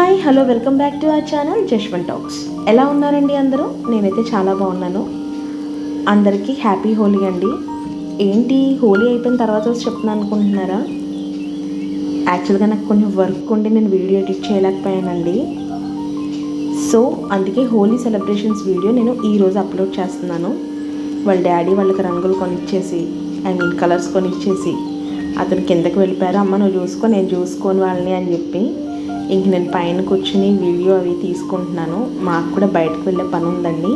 Hi hello welcome back to our channel Jashwant talks. ఎలా ఉన్నారండి అందరూ? నేనైతే చాలా బాగున్నాను. అందరికీ హ్యాపీ హోలీ అండి. ఏంటి హోలీ అయిపోయిన తర్వాత వచ్చి చెప్తున్నాను అనుకుంటున్నారా? యాక్చువల్గా నాకు కొంచెం వర్క్ ఉండి నేను వీడియో ఎడిట్ చేయలేకపోయానండి. సో అందుకే హోలీ సెలబ్రేషన్స్ వీడియో నేను ఈరోజు అప్లోడ్ చేస్తున్నాను. వాళ్ళ డాడీ వాళ్ళకి రంగులు కొనిచ్చేసి కలర్స్ కొనిచ్చేసి అతను కిందకి వెళ్ళిపోయారు. అమ్మ నువ్వు చూసుకో, నేను చూసుకోని వాళ్ళని అని చెప్పి ఇంక నేను పైన కూర్చుని వీడియో అవి తీసుకుంటున్నాను. మాకు కూడా బయటకు వెళ్ళే పని ఉందండి.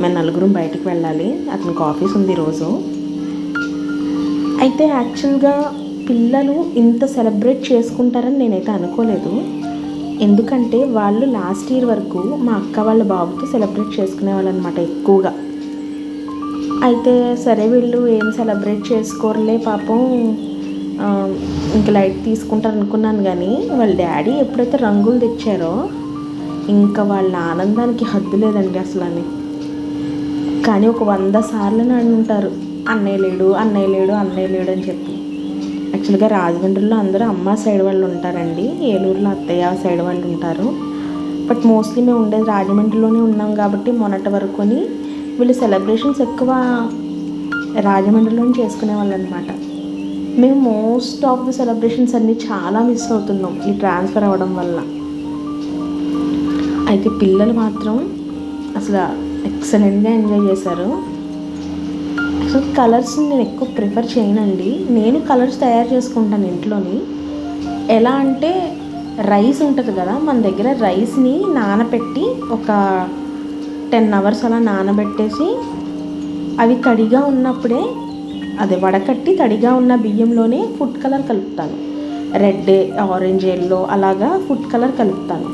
మేము నలుగురం బయటకు వెళ్ళాలి. అతనికి ఆఫీస్ ఉంది ఈరోజు. అయితే యాక్చువల్గా పిల్లలు ఇంత సెలబ్రేట్ చేసుకుంటారని నేనైతే అనుకోలేదు. ఎందుకంటే వాళ్ళు లాస్ట్ ఇయర్ వరకు మా అక్క వాళ్ళ బాబుతో సెలబ్రేట్ చేసుకునేవాళ్ళు అనమాట ఎక్కువగా. అయితే సరే వీళ్ళు ఏం సెలబ్రేట్ చేసుకోరులే పాపం, ఇంక లైట్ తీసుకుంటారు అనుకున్నాను. కానీ వాళ్ళ డాడీ ఎప్పుడైతే రంగులు తెచ్చారో ఇంకా వాళ్ళ ఆనందానికి హద్దు లేదండి అసలు అని. కానీ ఒక 100 సార్లు అంటారు అన్నయ్య లేడు అన్నయ్య లేడు అన్నయ్య లేడు అని చెప్పి. యాక్చువల్గా రాజమండ్రిలో అందరూ అమ్మ సైడ్ వాళ్ళు ఉంటారండి, ఏలూరులో అత్తయ్య సైడ్ వాళ్ళు ఉంటారు. బట్ మోస్ట్లీ మేము ఉండేది రాజమండ్రిలోనే ఉన్నాం కాబట్టి మొన్నటి వరకుని వీళ్ళు సెలబ్రేషన్స్ ఎక్కువ రాజమండ్రిలోనే చేసుకునేవాళ్ళు అనమాట. మేము మోస్ట్ ఆఫ్ ది సెలబ్రేషన్స్ అన్నీ చాలా మిస్ అవుతున్నాం ఈ ట్రాన్స్ఫర్ అవ్వడం వల్ల. అయితే పిల్లలు మాత్రం అసలు ఎక్సలెంట్గా ఎంజాయ్ చేశారు. అసలు కలర్స్ నేను ఎక్కువ ప్రిఫర్ చేయనండి. నేను కలర్స్ తయారు చేసుకుంటాను ఇంట్లోని. ఎలా అంటే రైస్ ఉంటుంది కదా మన దగ్గర, రైస్ని నానబెట్టి ఒక 10 hours అలా నానబెట్టేసి అవి తడిగా ఉన్నప్పుడే అదే వడకట్టి తడిగా ఉన్న బియ్యంలోనే ఫుడ్ కలర్ కలుపుతాను. రెడ్, ఆరెంజ్, ఎల్లో అలాగా ఫుడ్ కలర్ కలుపుతాను.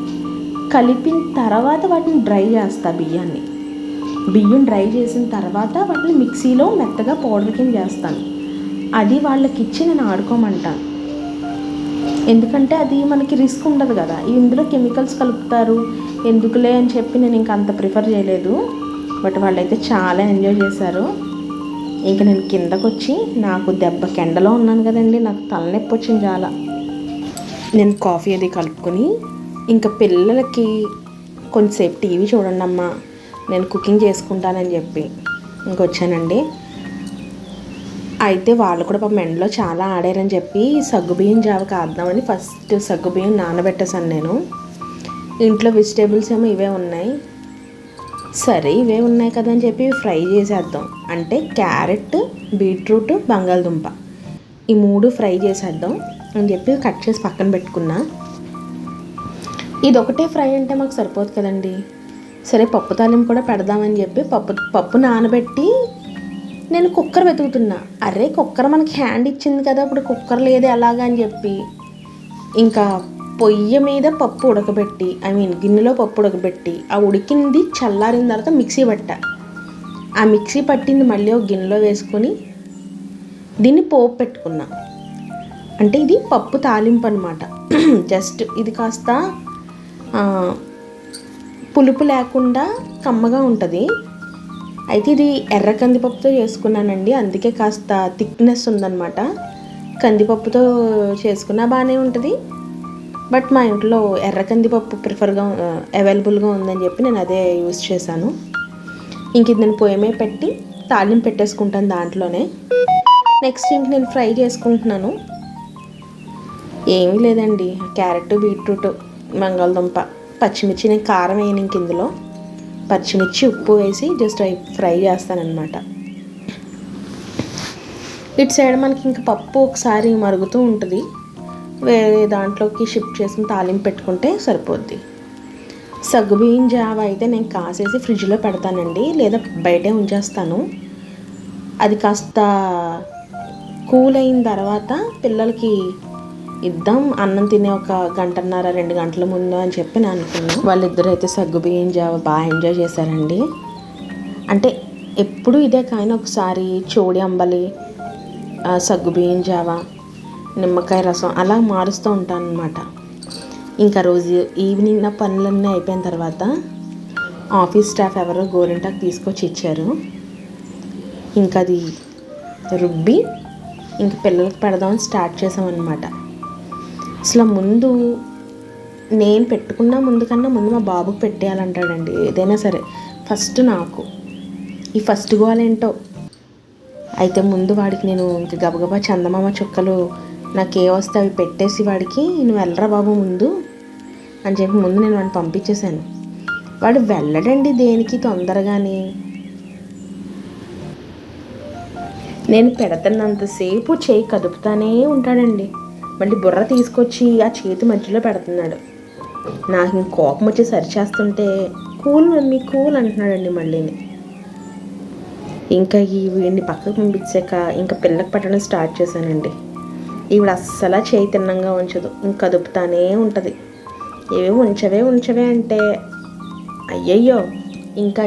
కలిపిన తర్వాత వాటిని డ్రై చేస్తా. బియ్యం డ్రై చేసిన తర్వాత వాటిని మిక్సీలో మెత్తగా పౌడర్ కింద చేస్తాను. అది వాళ్ళకి ఇచ్చి నేను ఆడుకోమంటాను. ఎందుకంటే అది మనకి రిస్క్ ఉండదు కదా. ఇందులో కెమికల్స్ కలుపుతారు ఎందుకులే అని చెప్పి నేను ఇంకా అంత ప్రిఫర్ చేయలేదు. బట్ వాళ్ళైతే చాలా ఎంజాయ్ చేశారు. ఇంక నేను కిందకు వచ్చి నాకు దెబ్బ కెండలో ఉన్నాను కదండి, నాకు తలనొప్పి వచ్చింది చాలా. నేను కాఫీ అది కలుపుకొని ఇంకా పిల్లలకి కొంచెంసేపు టీవీ చూడండి అమ్మా, నేను కుకింగ్ చేసుకుంటానని చెప్పి ఇంకొచ్చానండి. అయితే వాళ్ళు కూడా పాపం ఎండలో చాలా ఆడారని చెప్పి సగ్గుబియ్యం జావ కాద్దామని ఫస్ట్ సగ్గుబియ్యం నానబెట్టేసాను నేను. ఇంట్లో వెజిటేబుల్స్ ఏమో ఇవే ఉన్నాయి. సరే ఇవే ఉన్నాయి కదా అని చెప్పి ఫ్రై చేసేద్దాం అంటే క్యారెట్, బీట్రూట్, బంగాళదుంప ఈ 3 ఫ్రై చేసేద్దాం అని చెప్పి కట్ చేసి పక్కన పెట్టుకున్నా. ఇది ఒకటే ఫ్రై అంటే మాకు సరిపోదు కదండి. సరే పప్పు తాలింపు కూడా పెడదామని చెప్పి పప్పు నానబెట్టి నేను కుక్కర్ వెతుకుతున్నా. అరే కుక్కర్ మనకి హ్యాండ్ ఇచ్చింది కదా, ఇప్పుడు కుక్కర్ లేదు ఎలాగా అని చెప్పి ఇంకా పొయ్యి మీద పప్పు ఉడకబెట్టి గిన్నెలో పప్పు ఉడకబెట్టి ఆ ఉడికింది చల్లారిన తర్వాత మిక్సీ పట్టా. ఆ మిక్సీ పట్టింది మళ్ళీ ఒక గిన్నెలో వేసుకొని దీన్ని పోపు పెట్టుకున్నా. అంటే ఇది పప్పు తాలింపు అనమాట. జస్ట్ ఇది కాస్త పులుపు లేకుండా కమ్మగా ఉంటుంది. అయితే ఇది ఎర్ర కందిపప్పుతో చేసుకున్నానండి, అందుకే కాస్త థిక్నెస్ ఉందన్నమాట. కందిపప్పుతో చేసుకున్నా బాగానే ఉంటుంది. బట్ మా ఇంట్లో ఎర్ర కందిపప్పు ప్రిఫర్గా అవైలబుల్గా ఉందని చెప్పి నేను అదే యూజ్ చేశాను. ఇంక ఇది నేను పొయ్యి మీద పెట్టి తాలింపు పెట్టేసుకుంటాను దాంట్లోనే. నెక్స్ట్ ఇంక నేను ఫ్రై చేసుకుంటున్నాను. ఏమీ లేదండి, క్యారెట్, బీట్రూట్, బంగాళదుంప, పచ్చిమిర్చి. నేను కారం వేయను ఇంక ఇందులో, పచ్చిమిర్చి, ఉప్పు వేసి జస్ట్ ఫ్రై చేస్తానన్నమాట. ఇటు సైడ్ మనకి ఇంక పప్పు ఒకసారి మరుగుతూ ఉంటుంది, వేరే దాంట్లోకి షిఫ్ట్ చేసుకుని తాలింపు పెట్టుకుంటే సరిపోద్ది. సగ్గుబియ్యం జావ అయితే నేను కాసేసి ఫ్రిడ్జ్లో పెడతానండి, లేదా బయటే ఉంచేస్తాను. అది కాస్త కూల్ అయిన తర్వాత పిల్లలకి ఇద్దాం, అన్నం తినే ఒక 1.5-2 గంటల ముందు అని చెప్పి నేను అనుకున్నాను. వాళ్ళిద్దరూ అయితే సగ్గుబియ్యం జావ బాగా ఎంజాయ్ చేశారండి. అంటే ఎప్పుడు ఇదే కానీ ఒకసారి చోడి అంబలి, సగ్గుబియ్యం జావ, నిమ్మకాయ రసం అలా మారుస్తూ ఉంటాను అనమాట. ఇంకా రోజు ఈవినింగ్ నా పనులన్నీ అయిపోయిన తర్వాత ఆఫీస్ స్టాఫ్ ఎవరో గోరింటాకు తీసుకొచ్చి ఇచ్చారు. ఇంకా అది రుబ్బి ఇంక పిల్లలకి పెడదామని స్టార్ట్ చేసామన్నమాట. అసలు ముందు నేను పెట్టుకున్న ముందు మా బాబుకి పెట్టేయాలంటాడండి ఏదైనా సరే. ఫస్ట్ నాకు ఈ ఫస్ట్ గోలేంటో. అయితే ముందు వాడికి నేను ఇంక గబగబా చందమామ చుక్కలు నాకు ఏ వస్తే అవి పెట్టేసి వాడికి నువ్వు వెళ్ళరా బాబు ముందు అని చెప్పి ముందు నేను వాడిని పంపించేశాను. వాడు వెళ్ళడండి దేనికి తొందరగాని. నేను పెడుతున్నంతసేపు చేయి కదుపుతానే ఉంటాడండి. మళ్ళీ బుర్ర తీసుకొచ్చి ఆ చేతి మధ్యలో పెడుతున్నాడు. నాకు ఇంక కోపం వచ్చి సరిచేస్తుంటే కూల్ మమ్మీ కూల్ అంటున్నాడండి మళ్ళీని. ఇంకా వీడిని పక్కకు పంపించాక ఇంకా పిల్లకి పెట్టడం స్టార్ట్ చేశానండి. ఈవిడ అస్సలు చేయి తిన్నంగా ఉంచదు, ఇంక కదుపుతానే ఉంటుంది. ఏవో ఉంచవే అంటే అయ్యయ్యో ఇంకా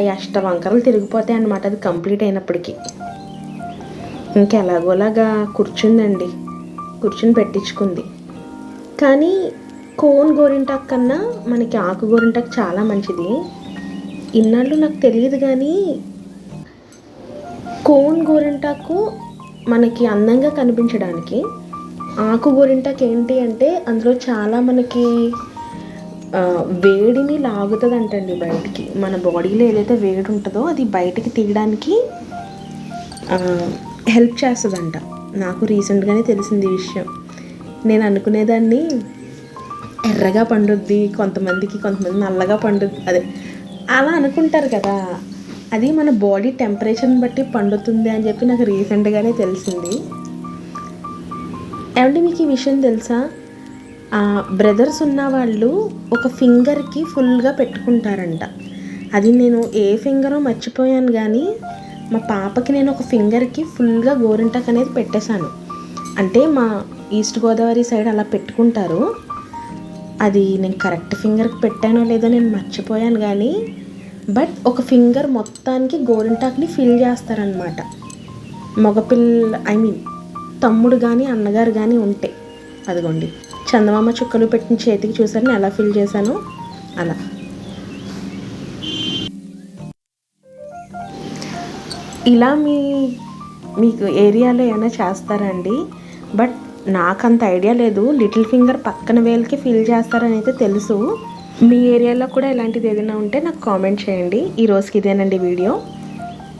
వంకరలు తిరిగిపోతాయి అన్నమాట. అది కంప్లీట్ అయినప్పటికీ ఇంకెలాగోలాగా కూర్చుందండి, కూర్చుని పెట్టించుకుంది. కానీ కోన్ గోరింటాకు కన్నా మనకి ఆకు గోరింటాకు చాలా మంచిది. ఇన్నాళ్ళు నాకు తెలియదు కానీ కోన్ గోరింటాకు మనకి అందంగా కనిపించడానికి, ఆకు గోరింటాకు ఏంటి అంటే అందులో చాలా మనకి వేడిని లాగుతుంది అంటండి బయటికి. మన బాడీలో ఏదైతే వేడి ఉంటుందో అది బయటికి తీయడానికి హెల్ప్ చేస్తుందంట. నాకు రీసెంట్గానే తెలిసింది ఈ విషయం. నేను అనుకునేదాన్ని ఎర్రగా పండుద్ది, కొంతమంది నల్లగా పండుద్ది, అదే అలా అనుకుంటారు కదా. అది మన బాడీ టెంపరేచర్ని బట్టి పండుతుంది అని చెప్పి నాకు రీసెంట్గానే తెలిసింది. ఏమంటే మీకు ఈ విషయం తెలుసా? బ్రదర్స్ ఉన్నవాళ్ళు ఒక ఫింగర్కి ఫుల్గా పెట్టుకుంటారంట. అది నేను ఏ ఫింగరో మర్చిపోయాను కానీ మా పాపకి నేను ఒక ఫింగర్కి ఫుల్గా గోరింటాకు అనేది పెట్టేశాను. అంటే మా ఈస్ట్ గోదావరి సైడ్ అలా పెట్టుకుంటారు. అది నేను కరెక్ట్ ఫింగర్కి పెట్టానో లేదో నేను మర్చిపోయాను కానీ బట్ ఒక ఫింగర్ మొత్తానికి గోరింటాకుని ఫిల్ చేస్తారనమాట. మగపిల్ల తమ్ముడు కానీ అన్నగారు కానీ ఉంటే. అదిగోండి చందమామ చుక్కలు పెట్టిన చేతికి చూసారు నేను ఎలా ఫిల్ చేశాను. అలా ఇలా మీకు ఏరియాలో ఏమైనా చేస్తారండి? బట్ నాకంత ఐడియా లేదు. లిటిల్ ఫింగర్ పక్కన వేలకి ఫిల్ చేస్తారని అయితే తెలుసు. మీ ఏరియాలో కూడా ఇలాంటిది ఏదైనా ఉంటే నాకు కామెంట్ చేయండి. ఈ రోజుకి ఇదేనండి వీడియో.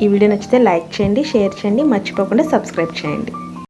ఈ వీడియో నచ్చితే లైక్ చేయండి, షేర్ చేయండి, మర్చిపోకుండా సబ్స్క్రైబ్ చేయండి.